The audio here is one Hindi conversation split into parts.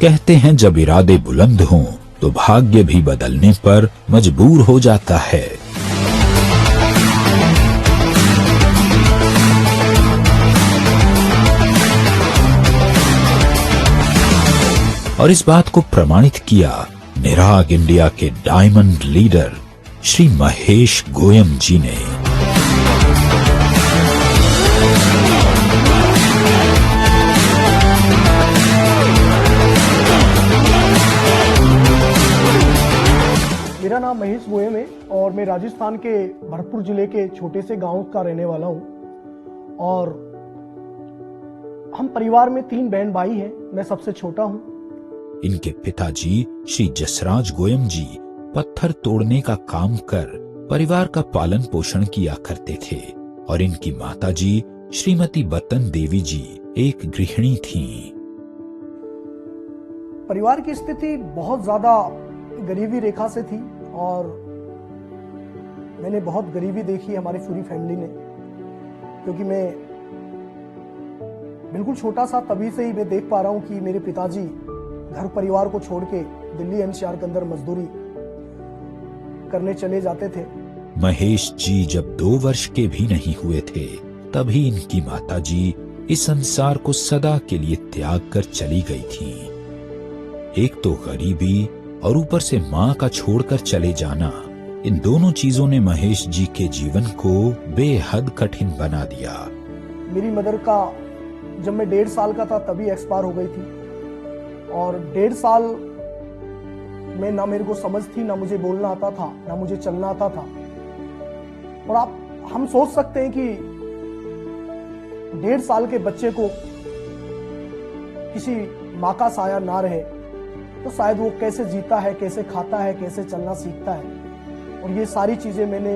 कहते हैं जब इरादे बुलंद हों तो भाग्य भी बदलने पर मजबूर हो जाता है। और इस बात को प्रमाणित किया निराग इंडिया के डायमंड लीडर श्री महेश गोयम जी ने। मेरा नाम महेश गोयम है और मैं राजस्थान के भरतपुर जिले के छोटे से गांव का रहने वाला हूं। और हम परिवार में 3 बहन भाई हैं, मैं सबसे छोटा हूं। इनके पिताजी श्री जसराज गोयम जी पत्थर तोड़ने का काम कर परिवार का पालन पोषण किया करते थे और इनकी माताजी श्रीमती बतन देवी जी एक गृहिणी थीं। परिवार की स्थिति बहुत ज्यादा गरीबी रेखा से थी और मैंने बहुत गरीबी देखी हमारी पूरी फैमिली ने, क्योंकि मैं बिल्कुल छोटा सा तभी से ही मैं देख पा रहा हूं कि मेरे पिताजी घर परिवार को छोड़ के दिल्ली एनसीआर के अंदर मजदूरी करने चले जाते थे। महेश जी जब 2 वर्ष के भी नहीं हुए थे तभी इनकी माताजी इस संसार को सदा के लिए त्याग कर चली गई थीं। एक तो गरीबी और ऊपर से माँ का छोड़कर चले जाना, इन दोनों चीजों ने महेश जी के जीवन को बेहद कठिन बना दिया। मेरी मदर का जब मैं 1.5 साल का था तभी एक्सपायर हो गई थी और 1.5 साल में ना मेरे को समझ थी, ना मुझे बोलना आता था, ना मुझे चलना आता था। और हम सोच सकते हैं कि 1.5 साल के बच्चे को किसी माँ का साया ना रहे तो शायद वो कैसे जीता है, कैसे खाता है, कैसे चलना सीखता है। और ये सारी चीजें मैंने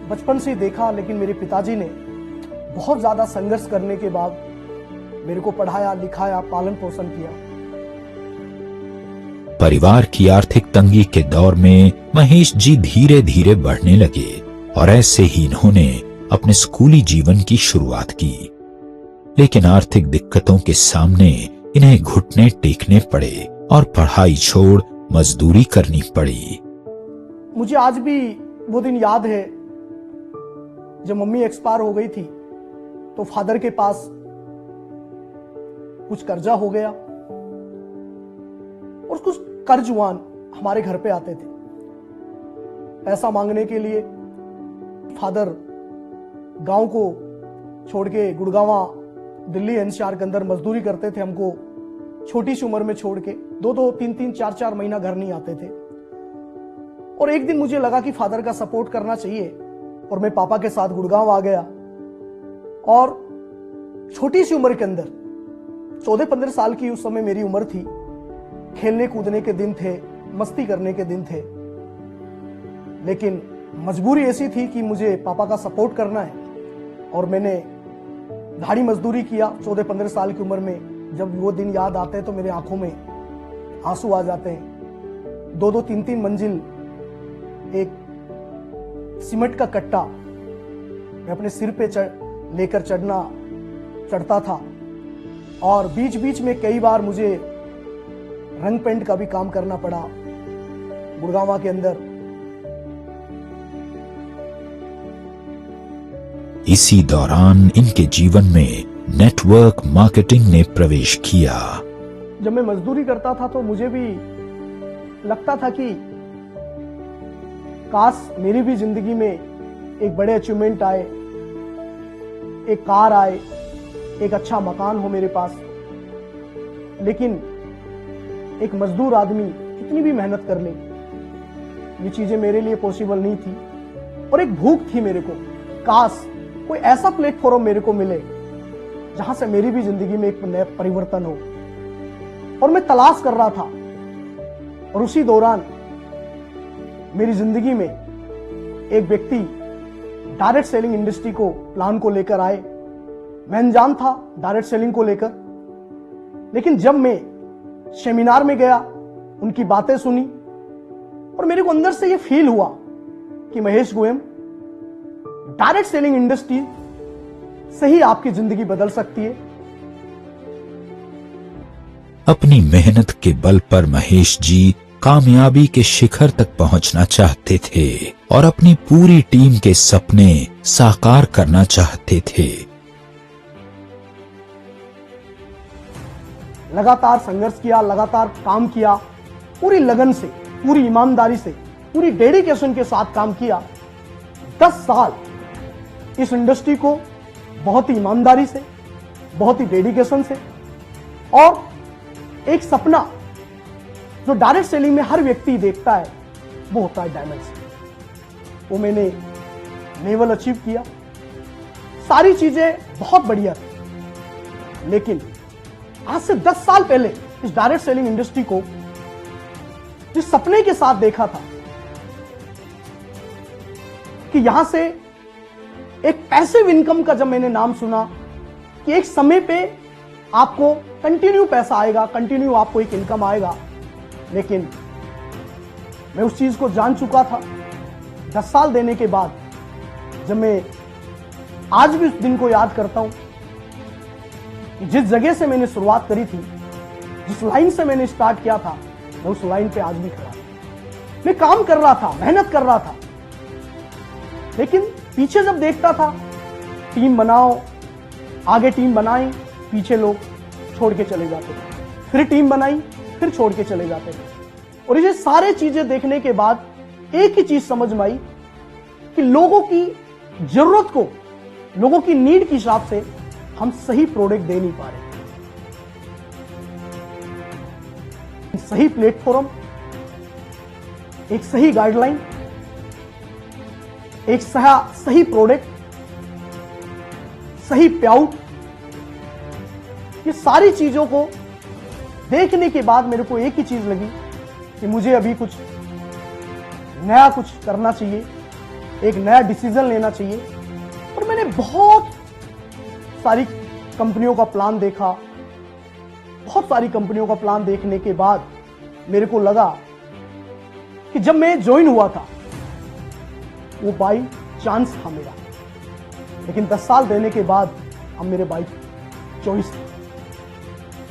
बचपन से ही देखा, लेकिन मेरे पिताजी ने बहुत ज्यादा संघर्ष करने के बाद मेरे को पढ़ाया, लिखाया, पालन पोषण किया। परिवार की आर्थिक तंगी के दौर में महेश जी धीरे धीरे बढ़ने लगे और ऐसे ही इन्होंने अपने स्कूली जीवन की शुरुआत की। लेकिन आर्थिक दिक्कतों के सामने इन्हें घुटने टेकने पड़े और पढ़ाई छोड़ मजदूरी करनी पड़ी। मुझे आज भी वो दिन याद है जब मम्मी एक्सपायर हो गई थी तो फादर के पास कुछ कर्जा हो गया और कुछ कर्जवान हमारे घर पे आते थे पैसा मांगने के लिए। फादर गांव को छोड़ के गुड़गांवा दिल्ली एनसीआर के अंदर मजदूरी करते थे, हमको छोटी सी उम्र में छोड़ के 2-2, 3-3, 4-4 महीना घर नहीं आते थे। और एक दिन मुझे लगा कि फादर का सपोर्ट करना चाहिए और मैं पापा के साथ गुड़गांव आ गया। और छोटी सी उम्र के अंदर 14-15 साल की उस समय मेरी उम्र थी, खेलने कूदने के दिन थे, मस्ती करने के दिन थे, लेकिन मजबूरी ऐसी थी कि मुझे पापा का सपोर्ट करना है। और मैंने झाड़ी मजदूरी किया 14-15 साल की उम्र में। जब वो दिन याद आते हैं तो मेरे आंखों में आंसू आ जाते हैं। 2-2, 3-3 मंजिल एक सीमेंट का कट्टा मैं अपने सिर पे लेकर चढ़ता था और बीच बीच में कई बार मुझे रंग पेंट का भी काम करना पड़ा गुड़गांवा के अंदर। इसी दौरान इनके जीवन में नेटवर्क मार्केटिंग ने प्रवेश किया। जब मैं मजदूरी करता था तो मुझे भी लगता था कि काश मेरी भी जिंदगी में एक बड़े अचीवमेंट आए, एक कार आए, एक अच्छा मकान हो मेरे पास। लेकिन एक मजदूर आदमी कितनी भी मेहनत कर ले, ये चीजें मेरे लिए पॉसिबल नहीं थी। और एक भूख थी मेरे को, काश कोई ऐसा प्लेटफॉर्म मेरे को मिले जहां से मेरी भी जिंदगी में एक नया परिवर्तन हो। और मैं तलाश कर रहा था और उसी दौरान मेरी जिंदगी में एक व्यक्ति डायरेक्ट सेलिंग इंडस्ट्री को प्लान को लेकर आए। मैं अनजान था डायरेक्ट सेलिंग को लेकर, लेकिन जब मैं सेमिनार में गया, उनकी बातें सुनी और मेरे को अंदर से ये फील हुआ कि महेश गोयम, डायरेक्ट सेलिंग इंडस्ट्री से ही आपकी जिंदगी बदल सकती है। अपनी मेहनत के बल पर महेश जी कामयाबी के शिखर तक पहुंचना चाहते थे और अपनी पूरी टीम के सपने साकार करना चाहते थे। लगातार संघर्ष किया, लगातार काम किया, पूरी लगन से, पूरी ईमानदारी से, पूरी डेडिकेशन के साथ काम किया। 10 साल इस इंडस्ट्री को बहुत ही ईमानदारी से, बहुत ही डेडिकेशन से, और एक सपना जो डायरेक्ट सेलिंग में हर व्यक्ति देखता है वो होता है डायमंड्स। वो मैंने लेवल अचीव किया, सारी चीजें बहुत बढ़िया थी। लेकिन आज से 10 साल पहले इस डायरेक्ट सेलिंग इंडस्ट्री को जिस सपने के साथ देखा था कि यहां से एक पैसिव इनकम का जब मैंने नाम सुना कि एक समय पे आपको कंटिन्यू पैसा आएगा, कंटिन्यू आपको एक इनकम आएगा, लेकिन मैं उस चीज को जान चुका था। 10 साल देने के बाद जब मैं आज भी उस दिन को याद करता हूं कि जिस जगह से मैंने शुरुआत करी थी, जिस लाइन से मैंने स्टार्ट किया था, मैं उस लाइन पे आज भी खड़ा था। मैं काम कर रहा था, मेहनत कर रहा था, लेकिन पीछे जब देखता था टीम बनाओ, आगे टीम बनाई, पीछे लोग छोड़ के चले जाते थे, फिर टीम बनाई, फिर छोड़ के चले जाते थे। और ये सारे चीजें देखने के बाद एक ही चीज समझ में आई कि लोगों की जरूरत को, लोगों की नीड के हिसाब से हम सही प्रोडक्ट दे नहीं पा रहे। सही प्लेटफॉर्म, एक सही गाइडलाइन, एक सही प्रोडक्ट, सही पेआउट, ये सारी चीजों को देखने के बाद मेरे को एक ही चीज लगी कि मुझे अभी कुछ नया कुछ करना चाहिए, एक नया डिसीजन लेना चाहिए। और मैंने बहुत सारी कंपनियों का प्लान देखा। बहुत सारी कंपनियों का प्लान देखने के बाद मेरे को लगा कि जब मैं ज्वाइन हुआ था वो बाई चांस था मेरा, लेकिन 10 साल देने के बाद अब मेरे बाई चॉइस था।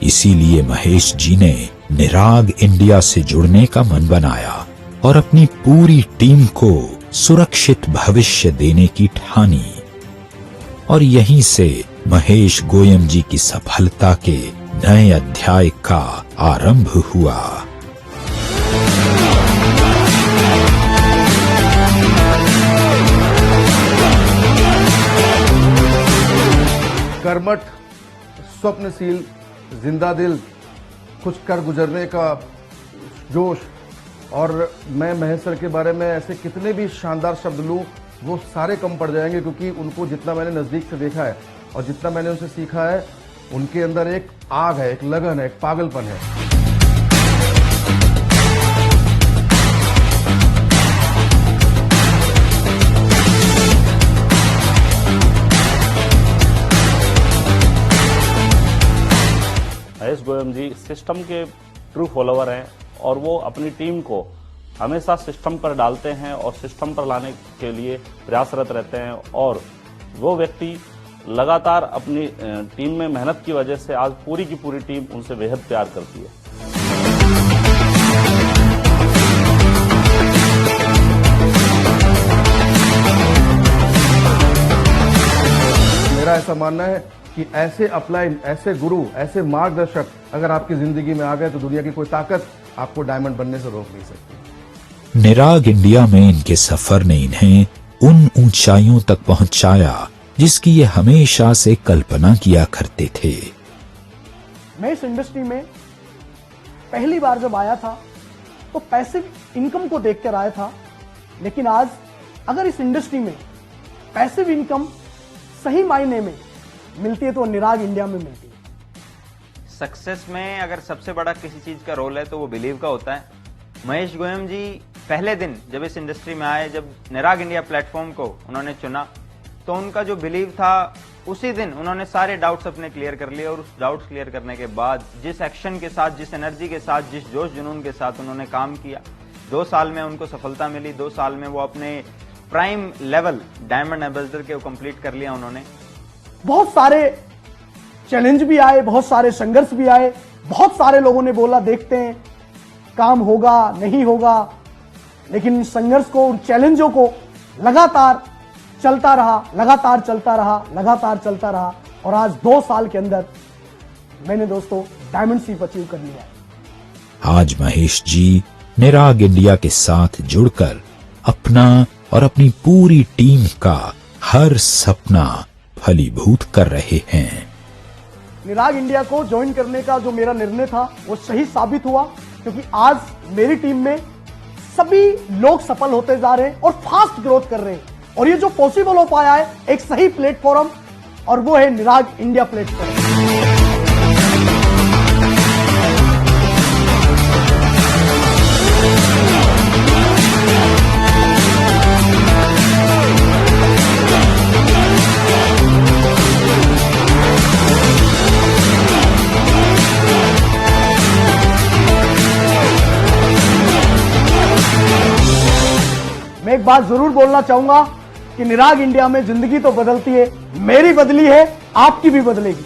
इसीलिए महेश जी ने निराग इंडिया से जुड़ने का मन बनाया और अपनी पूरी टीम को सुरक्षित भविष्य देने की ठानी। और यहीं से महेश गोयम जी की सफलता के नए अध्याय का आरंभ हुआ। कर्मठ, स्वप्नशील, जिंदा दिल, कुछ कर गुजरने का जोश, और मैं महेश सर के बारे में ऐसे कितने भी शानदार शब्द लूं वो सारे कम पड़ जाएंगे, क्योंकि उनको जितना मैंने नज़दीक से देखा है और जितना मैंने उनसे सीखा है, उनके अंदर एक आग है, एक लगन है, एक पागलपन है। महेश गोयम जी सिस्टम के ट्रू फॉलोवर हैं और वो अपनी टीम को हमेशा सिस्टम पर डालते हैं और सिस्टम पर लाने के लिए प्रयासरत रहते हैं। और वो व्यक्ति लगातार अपनी टीम में मेहनत की वजह से आज पूरी की पूरी टीम उनसे बेहद प्यार करती है। मेरा ऐसा मानना है कि ऐसे अपलाइन, ऐसे गुरु, ऐसे मार्गदर्शक अगर आपकी जिंदगी में आ गए तो दुनिया की कोई ताकत आपको डायमंड बनने से रोक नहीं सकती। निराग इंडिया में इनके सफर ने इन्हें उन ऊंचाइयों तक पहुंचाया जिसकी ये हमेशा से कल्पना किया करते थे। मैं इस इंडस्ट्री में पहली बार जब आया था तो पैसिव इनकम को देखकर आया था, लेकिन आज अगर इस इंडस्ट्री में पैसिव इनकम सही मायने में मिलती है तो निराग इंडिया में मिलती है। सक्सेस में अगर सबसे बड़ा किसी चीज का रोल है तो वो बिलीव का होता है। महेश गोयम जी पहले दिन जब इस इंडस्ट्री में आए, जब निराग इंडिया प्लेटफॉर्म को उन्होंने चुना, तो उनका जो बिलीव था उसी दिन उन्होंने सारे डाउट्स अपने क्लियर कर लिए। और उस डाउट्स क्लियर करने के बाद जिस एक्शन के साथ, जिस एनर्जी के साथ, जिस जोश जुनून के साथ उन्होंने काम किया, 2 साल में उनको सफलता मिली। 2 साल में वो अपने प्राइम लेवल डायमंड एम्बेसडर के कंप्लीट कर लिया उन्होंने। बहुत सारे चैलेंज भी आए, बहुत सारे संघर्ष भी आए, बहुत सारे लोगों ने बोला देखते हैं काम होगा नहीं होगा, लेकिन संघर्ष को, उन चैलेंजों को लगातार चलता रहा, लगातार चलता रहा, लगातार चलता रहा, और आज 2 साल के अंदर मैंने दोस्तों डायमंड सीप अचीव कर लिया है। आज महेश जी निराग इंडिया के साथ जुड़कर अपना और अपनी पूरी टीम का हर सपना फलीभूत कर रहे हैं। निराग इंडिया को ज्वाइन करने का जो मेरा निर्णय था वो सही साबित हुआ, क्योंकि आज मेरी टीम में सभी लोग सफल होते जा रहे हैं और फास्ट ग्रोथ कर रहे हैं, और ये जो पॉसिबल हो पाया है एक सही प्लेटफॉर्म, और वो है निराग इंडिया प्लेटफॉर्म। मैं एक बात जरूर बोलना चाहूंगा कि निराग इंडिया में जिंदगी तो बदलती है, मेरी बदली है, आपकी भी बदलेगी।